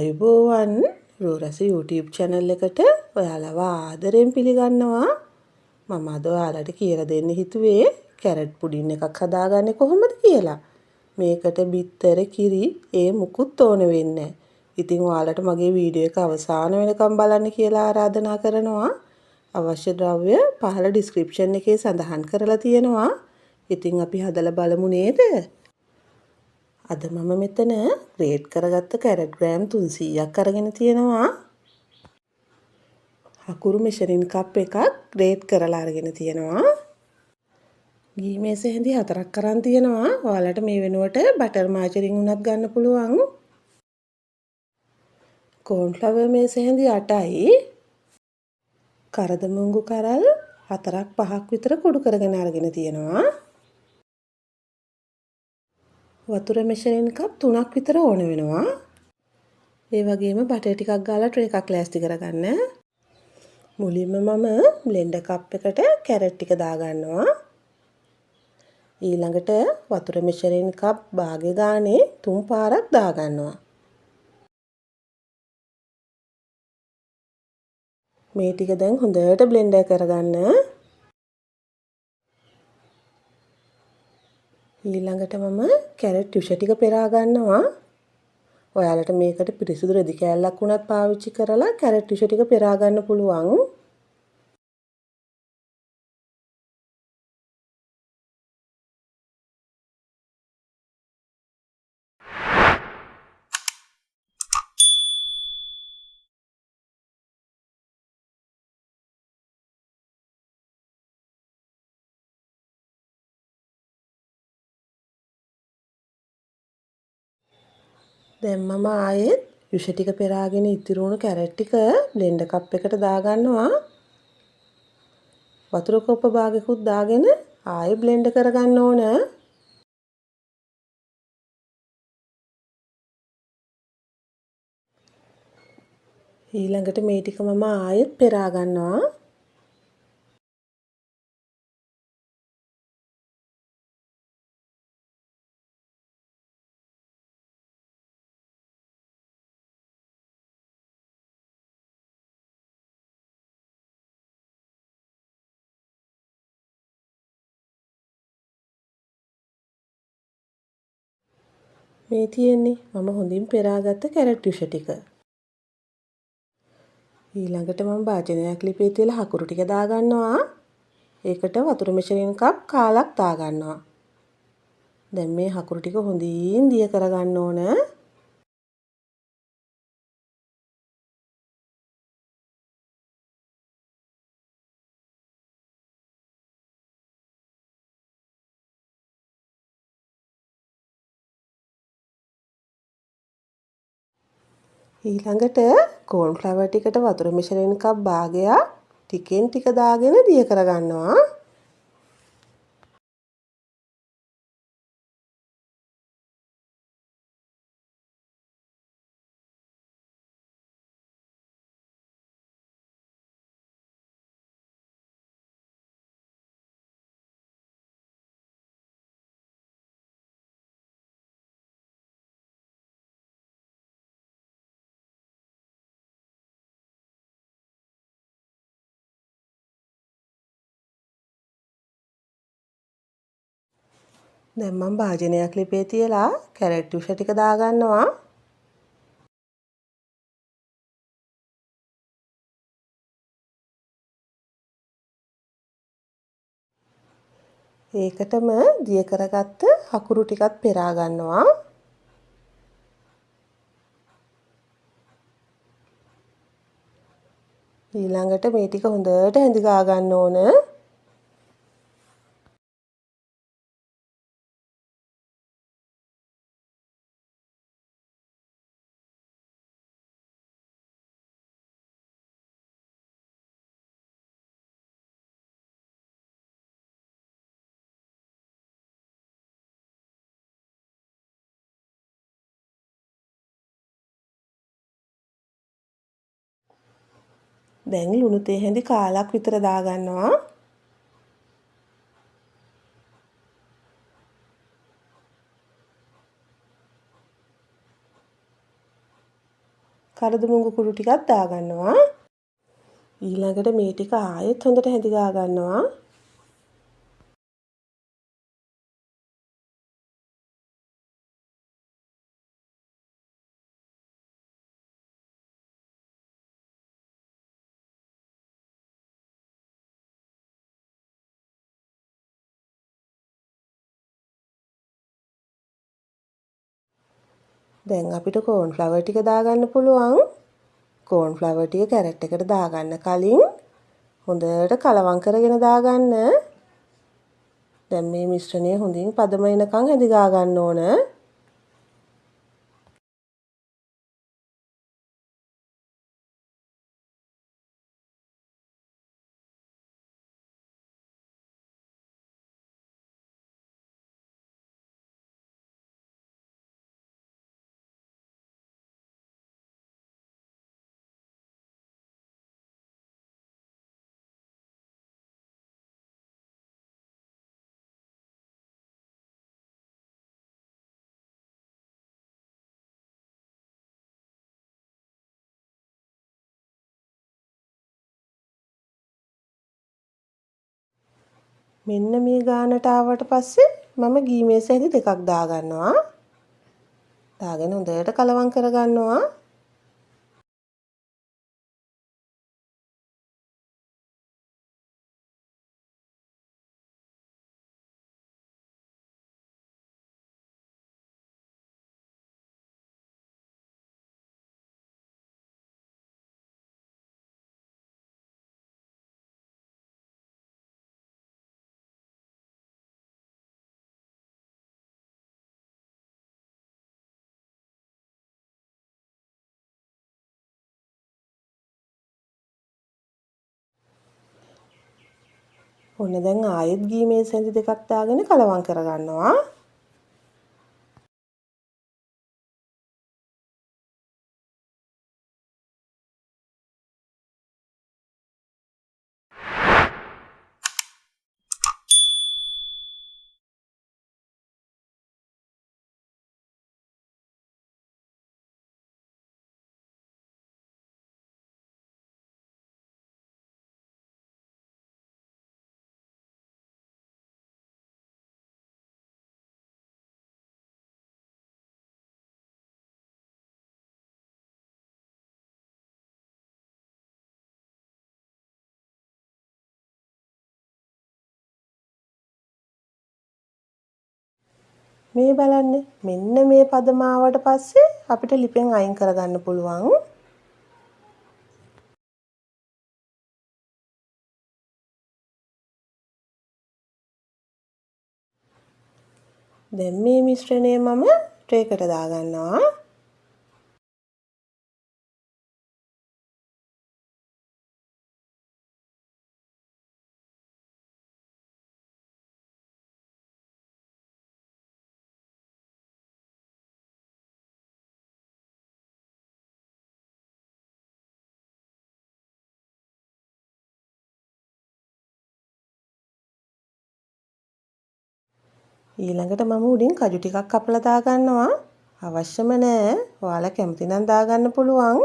ආයුබෝවන් රෝරස YouTube channel එකට ඔයාලව ආදරෙන් පිළිගන්නවා. මම අද ඔයාලට කියලා දෙන්න හිතුවේ කැරට් පුඩින් එකක් හදාගන්නේ කොහොමද කියලා. මේකට බිත්තර කිරි මුකුත් ඕන වෙන්නේ නැහැ. ඉතින් ඔයාලට මගේ වීඩියෝ එක අවසාන වෙනකම් බලන්න කියලා ආරාධනා කරනවා. අවශ්‍ය ද්‍රව්‍ය පහළ description එකේ සඳහන් කරලා තියෙනවා. ඉතින් අපි හදලා බලමු නේද? අද මම මෙතන ග්‍රේට් කරගත්ත කැරට් ග්‍රෑම් 300ක් අරගෙන තියෙනවා. හකුරු මෙෂරින් කප් එකක් ග්‍රේට් කරලා අරගෙන තියෙනවා. ගී මේස හැඳි 4ක් අරන් තියෙනවා. ඔයාලට මේ වෙනුවට බටර් මාජරින් උනත් ගන්න පුළුවන්. කෝන්ෆ්ලවර් මේස හැඳි 8යි. කරදමුංගු කරල් 4ක් 5ක් විතර කුඩු කරගෙන අරගෙන තියෙනවා. වතුර මෙෂරින් කප් 3ක් විතර ඕන වෙනවා. ඒ වගේම බටර් ටිකක් ගාලා ට්‍රේ එකක් ලෑස්ති කරගන්න. මුලින්ම මම බ්ලෙන්ඩර් කප් එකට කැරට් ටික දාගන්නවා. ඊළඟට වතුර මෙෂරින් කප් භාගය ගානේ 3 පාරක් දාගන්නවා. මේ ටික දැන් හොඳට බ්ලෙන්ඩර් කරගන්න. ඊළඟට මම කැරට් ජුෂ ටික පෙරා ගන්නවා. ඔයාලට මේකට පිරිසිදු රෙදි කෑල්ලක් උනත් පාවිච්චි කරලා කැරට් ජුෂ ටික පෙරා ගන්න පුළුවන්. දැන් මම ආයෙත් යුෂ ටික පෙරාගෙන ඉතිරි වුණු කැරට් ටික බ්ලෙන්ඩර් කප් එකට දාගන්නවා. වතුර කොප්ප භාගයකුත් දාගෙන ආයෙ බ්ලෙන්ඩ් කරගන්න ඕන. ඊළඟට මේ ටික මම ආයෙත් පෙරා ගන්නවා. මේ තියෙන්නේ මම හොඳින් පෙරාගත්ත කැරට් ජුෂ ටික. ඊළඟට මම භාජනයක් ලිපේ තියලා හකුරු ටික දාගන්නවා. ඒකට වතුර මෙෂරින් කප් කාලක් දාගන්නවා. දැන් මේ හකුරු ටික හොඳින් දිය කරගන්න ඕන. ඊළඟට කෝන්ෆ්ලවර් ටිකට වතුර මෙෂරින් කප් භාගයක් ටිකෙන් ටික දාගෙන දිය කරගන්නවා. දැන් මම භාජනයක් ලිපේ තියලා කැරට් ජුෂ ටික දාගන්නවා. ඒකටම දිය කරගත්ත හකුරු ටිකත් පෙරා ගන්නවා. ඊළඟට මේ ටික හොඳට හැඳි ගා ගන්න ඕන. දැන් ලුණු තේ හැඳි කාලක් විතර දාගන්නවා. කරදු මුංගු කුඩු ටිකක් දාගන්නවා. ඊළඟට මේ ටික ආයෙත් හොඳට හැඳි ගන්නවා. දැන් අපිට කෝන්ෆ්ලවර් ටික දාගන්න පුළුවන්. කෝන්ෆ්ලවර් ටික කැරට් එකට දාගන්න කලින් හොඳට කලවම් කරගෙන දාගන්න. දැන් මේ මිශ්‍රණය හොඳින් පදම වෙනකන් හැදි ගන්න ඕන. මෙන්න මේ ගානට ආවට පස්සේ මම ගී මේස හැදි දෙකක් දාගන්නවා. දාගෙන හොඳට කලවම් කරගන්නවා. ඔන්න දැන් ආයෙත් ගී මේස හැදි දෙකක් දාගෙන කලවම් කරගන්නවා. මේ බලන්න මෙන්න මේ පදම ආවට පස්සේ අපිට ලිපෙන් අයින් කරගන්න පුළුවන්. දැන් මේ මිශ්‍රණය මම ට්‍රේකට දාගන්නවා. ඊළඟට මම උඩින් කජු ටිකක් කපලා දාගන්නවා. අවශ්‍යම නැහැ. ඔයාලා කැමති නම් දාගන්න පුළුවන්.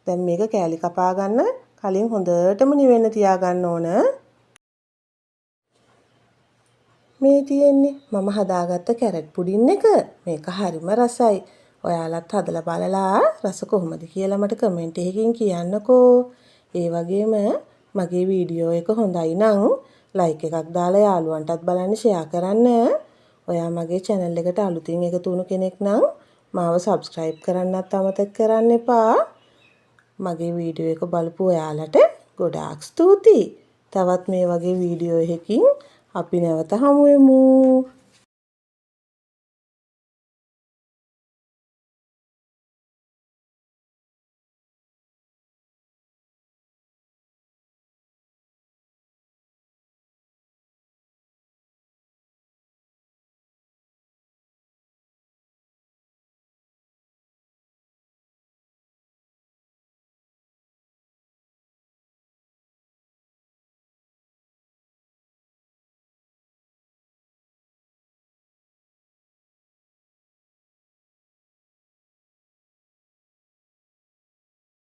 දැන් මේක කෑලි කපා ගන්න කලින් හොඳටම නිවෙන්න තියාගන්න ඕන. මේ තියෙන්නේ මම හදාගත්ත කැරට් පුඩින් එක. මේක හරිම රසයි. ඔයාලත් හදලා බලලා රස කොහොමද කියලා මට කමෙන්ට් එකකින් කියන්නකෝ. ඒ වගේම මගේ වීඩියෝ එක හොඳයි නම් ලයික් එකක් දාලා යාළුවන්ටත් බලන්න ෂෙයා කරන්න. ඔයා මගේ channel එකට අලුතින් එකතු වුණු කෙනෙක් නම් මාව subscribe කරන්නත් අමතක කරන්න එපා. මගේ වීඩියෝ එක බලපු ඔයාලට ගොඩාක් ස්තුතියි. තවත් මේ වගේ වීඩියෝ එකකින් අපි නැවත හමු වෙමු.